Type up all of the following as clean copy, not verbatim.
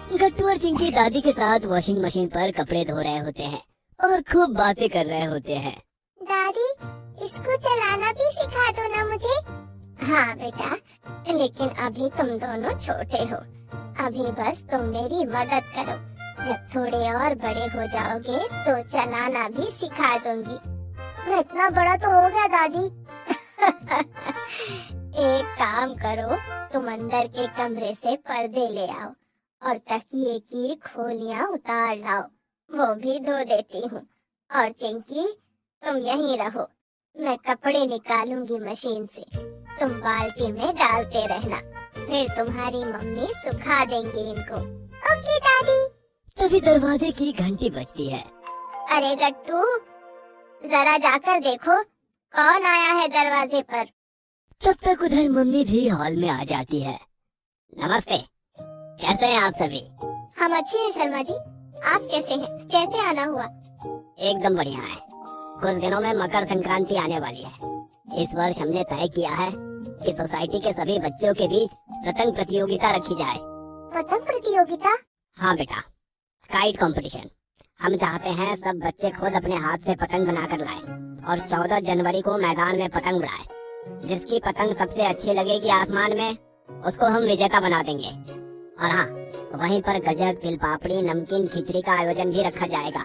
गट्टू और चिंकी दादी के साथ वॉशिंग मशीन पर कपड़े धो रहे होते हैं और खूब बातें कर रहे होते हैं। दादी, इसको चलाना भी सिखा दो ना मुझे। हाँ बेटा, लेकिन अभी तुम दोनों छोटे हो, अभी बस तुम मेरी मदद करो। जब थोड़े और बड़े हो जाओगे तो चलाना भी सिखा दूंगी। मैं इतना बड़ा तो हो गया दादी। एक काम करो, तुम अंदर के कमरे से पर्दे ले आओ और तकिए की खोलियां उतार लाओ, वो भी धो देती हूँ। और चिंकी, तुम यहीं रहो, मैं कपड़े निकालूंगी मशीन से, तुम बाल्टी में डालते रहना, फिर तुम्हारी मम्मी सुखा देंगी इनको। ओके दादी। तभी दरवाजे की घंटी बजती है। अरे गट्टू, जरा जाकर देखो कौन आया है दरवाजे पर। तब तक उधर मम्मी भी हॉल में आ जाती है। नमस्ते, कैसे हैं आप सभी? हम अच्छे हैं शर्मा जी, आप कैसे हैं? कैसे आना हुआ? एकदम बढ़िया है। कुछ दिनों में मकर संक्रांति आने वाली है। इस वर्ष हमने तय किया है कि सोसाइटी के सभी बच्चों के बीच पतंग प्रतियोगिता रखी जाए। पतंग प्रतियोगिता? हाँ बेटा, काइट कंपटीशन। हम चाहते हैं सब बच्चे खुद अपने हाथ से पतंग बनाकर लाएं और 14 जनवरी को मैदान में पतंग उड़ाएं। जिसकी पतंग सबसे अच्छी लगेगी आसमान में, उसको हम विजेता बना देंगे। और हाँ, वहीं पर गजक, तिल पापड़ी, नमकीन, खिचड़ी का आयोजन भी रखा जाएगा,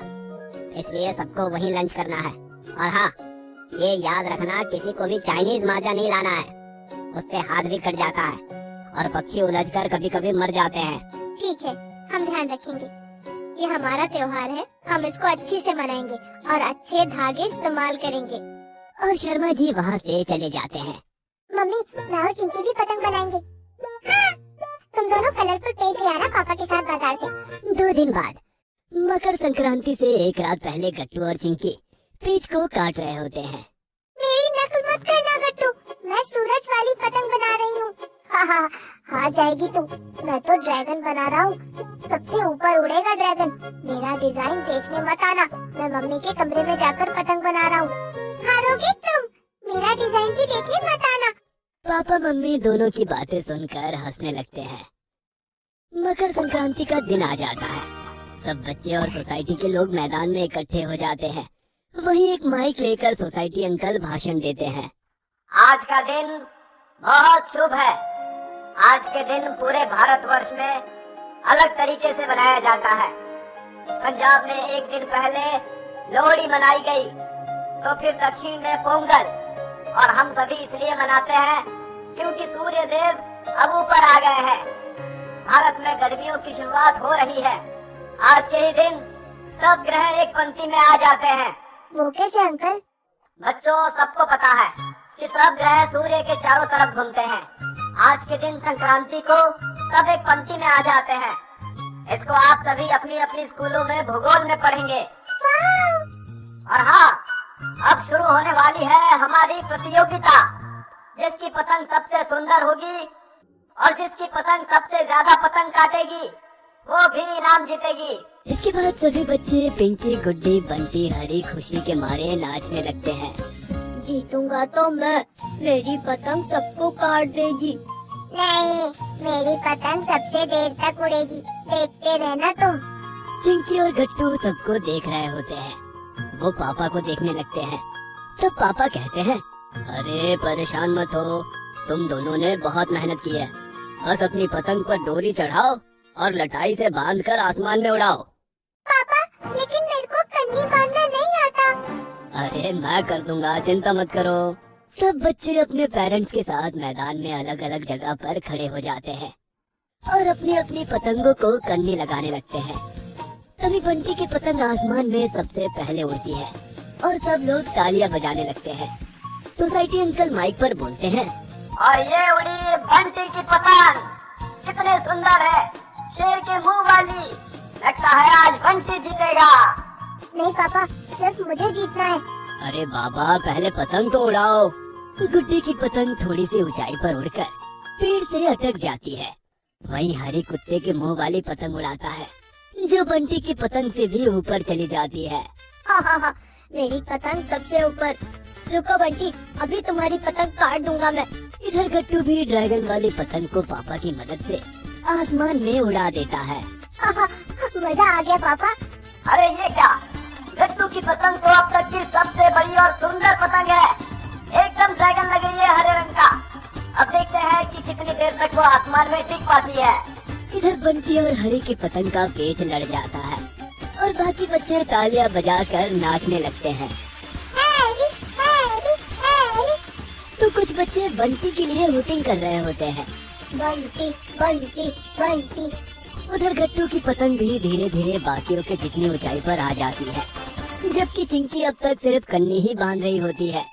इसलिए सबको वहीं लंच करना है। और हाँ, ये याद रखना, किसी को भी चाइनीज माजा नहीं लाना है, उससे हाथ भी कट जाता है और पक्षी उलझकर कभी कभी मर जाते हैं। ठीक है, हम ध्यान रखेंगे। ये हमारा त्योहार है, हम इसको अच्छे से मनाएंगे और अच्छे धागे इस्तेमाल करेंगे। और शर्मा जी वहाँ से चले जाते हैं। मम्मी, मैं और चिंकी भी पतंग बनाएंगे। हाँ, तुम दोनों कलरफुल पेज ले आना पापा के साथ बाजार से। 2 दिन बाद मकर संक्रांति से एक रात पहले गट्टू और चिंकी पेज को काट रहे होते हैं। मेरी नकल मत करना गट्टू, मैं सूरज वाली पतंग बना रही हूँ। हाँ, हार जाएगी तू। मैं तो ड्रैगन बना रहा हूँ, सबसे ऊपर उड़ेगा ड्रैगन। मेरा डिजाइन देखने मत आना, मैं मम्मी के कमरे में जाकर पतंग बना रहा हूँ। हारोगे तुम, मेरा डिजाइन भी देखने मत आना। पापा मम्मी दोनों की बातें सुनकर हंसने लगते हैं। मकर संक्रांति का दिन आ जाता है। सब बच्चे और सोसाइटी के लोग मैदान में इकट्ठे हो जाते हैं। वहीं एक माइक लेकर सोसाइटी अंकल भाषण देते हैं। आज का दिन बहुत शुभ है। आज के दिन पूरे भारतवर्ष में अलग तरीके से मनाया जाता है। पंजाब में एक दिन पहले लोहड़ी मनाई गई, तो फिर दक्षिण में पोंगल, और हम सभी इसलिए मनाते हैं क्योंकि सूर्य देव अब ऊपर आ गए हैं। भारत में गर्मियों की शुरुआत हो रही है। आज के ही दिन सब ग्रह एक पंक्ति में आ जाते हैं। वो कैसे अंकल? बच्चों, सबको पता है कि सब ग्रह सूर्य के चारों तरफ घूमते हैं। आज के दिन संक्रांति को सब एक पंक्ति में आ जाते हैं। इसको आप सभी अपनी अपनी स्कूलों में भूगोल में पढ़ेंगे। और हाँ, अब शुरू होने वाली है हमारी प्रतियोगिता। जिसकी पतंग सबसे सुंदर होगी और जिसकी पतंग सबसे ज्यादा पतंग काटेगी, वो भी इनाम जीतेगी। इसके बाद सभी बच्चे पिंकी, गुड्डी, बंटी, हरी खुशी के मारे नाचने लगते हैं। जीतूंगा तो मैं, मेरी पतंग सबको काट देगी। नहीं, मेरी पतंग सबसे देर तक उड़ेगी, देखते रहना तुम। चिंकी और गट्टू सबको देख रहे होते हैं। वो पापा को देखने लगते हैं। तब पापा कहते हैं, अरे परेशान मत हो, तुम दोनों ने बहुत मेहनत की है। बस अपनी पतंग पर डोरी चढ़ाओ और लटाई से बांधकर आसमान में उड़ाओ। पापा, लेकिन मेरे को कन्नी बांधना नहीं आता। अरे मैं कर दूंगा, चिंता मत करो। सब बच्चे अपने पेरेंट्स के साथ मैदान में अलग अलग जगह पर खड़े हो जाते हैं और अपनी अपनी पतंगों को कन्नी लगाने लगते हैं। तभी बंटी की पतंग आसमान में सबसे पहले उड़ती है और सब लोग तालियां बजाने लगते हैं। सोसाइटी अंकल माइक पर बोलते हैं, और ये उड़ी बंटी की पतंग, कितने सुंदर है, शेर के मुंह वाली। लगता है आज बंटी जीतेगा। नहीं पापा, सिर्फ मुझे जीतना है। अरे बाबा, पहले पतंग तो उड़ाओ। गुड्डी की पतंग थोड़ी सी ऊंचाई पर उड़कर पेड़ से अटक जाती है। वहीं हरी कुत्ते के मुंह वाली पतंग उड़ाता है, जो बंटी की पतंग से भी ऊपर चली जाती है। हाँ, मेरी पतंग सबसे ऊपर। रुको बंटी, अभी तुम्हारी पतंग काट दूंगा मैं। इधर गट्टू भी ड्रैगन वाली पतंग को पापा की मदद से आसमान में उड़ा देता है। मजा आ गया पापा। अरे ये क्या, गट्टू की पतंग तो अब तक की सबसे बड़ी और सुंदर पतंग है। एकदम ड्रैगन लग रही है हरे रंग का। अब देखते हैं कि कितनी देर तक वो आसमान में टिक पाती है। इधर बंटी और हरी की पतंग का पेच लड़ जाता है और बाकी बच्चे तालियां बजाकर नाचने लगते हैं। Harry, Harry, Harry. तो कुछ बच्चे बंटी के लिए हूटिंग कर रहे होते हैं। बंटी, बंटी, बंटी। उधर गट्टू की पतंग भी धीरे धीरे बाकियों के जितनी ऊंचाई पर आ जाती है, जबकि चिंकी अब तक सिर्फ कन्नी ही बांध रही होती है।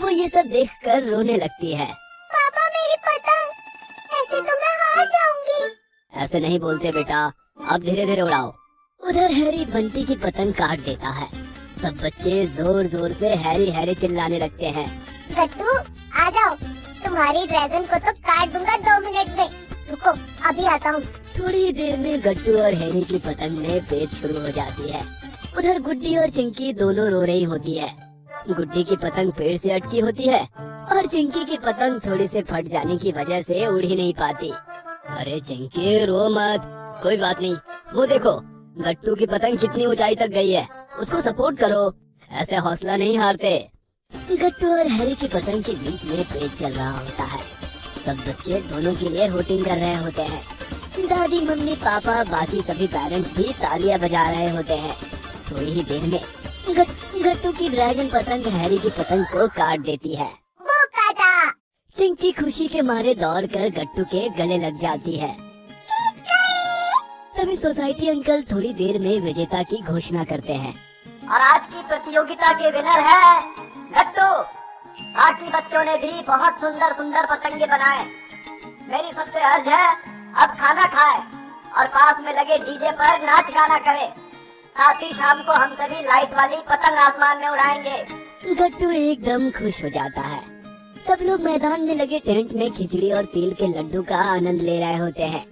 वो ये सब देखकर रोने लगती है। पापा मेरी पतंग, ऐसे तो मैं हार जाऊंगी। ऐसे नहीं बोलते बेटा, अब धीरे धीरे उड़ाओ। उधर हैरी बंटी की पतंग काट देता है। सब बच्चे जोर जोर से हैरी हैरी चिल्लाने लगते हैं। गट्टू आ जाओ, तुम्हारी ड्रैगन को तो काट दूंगा 2 मिनट में। रुको अभी आता हूँ। थोड़ी ही देर में गट्टू और हैरी की पतंग में पेच शुरू हो जाती है। उधर गुड्डी और चिंकी दोनों रो रही होती है। गुड्डी की पतंग पेड़ से अटकी होती है और चिंकी की पतंग थोड़ी से फट जाने की वजह से उड़ ही नहीं पाती। अरे चिंकी रो मत, कोई बात नहीं। वो देखो गट्टू की पतंग कितनी ऊंचाई तक गई है, उसको सपोर्ट करो, ऐसे हौसला नहीं हारते। गट्टू और हैरी की पतंग के बीच में पेच चल रहा होता है। सब बच्चे दोनों के लिए होटिंग कर रहे होते हैं। दादी मम्मी पापा बाकी सभी पेरेंट्स भी तालियां बजा रहे होते हैं। थोड़ी ही देर में गट्टू की ड्रैगन पतंग हैरी की पतंग को काट देती है। वो काटा। चिंकी खुशी के मारे दौड़कर गट्टू के गले लग जाती है। जीत गए। तभी सोसाइटी अंकल थोड़ी देर में विजेता की घोषणा करते हैं। और आज की प्रतियोगिता के विनर है गट्टू। बाकी बच्चों ने भी बहुत सुंदर सुंदर पतंगे बनाए। मेरी सबसे अर्ज है, अब खाना खाए और पास में लगे डीजे पर नाच गाना करे। साथ ही शाम को हम सभी लाइट वाली पतंग आसमान में उड़ाएंगे। गट्टू एकदम खुश हो जाता है। सब लोग मैदान में लगे टेंट में खिचड़ी और तिल के लड्डू का आनंद ले रहे होते हैं।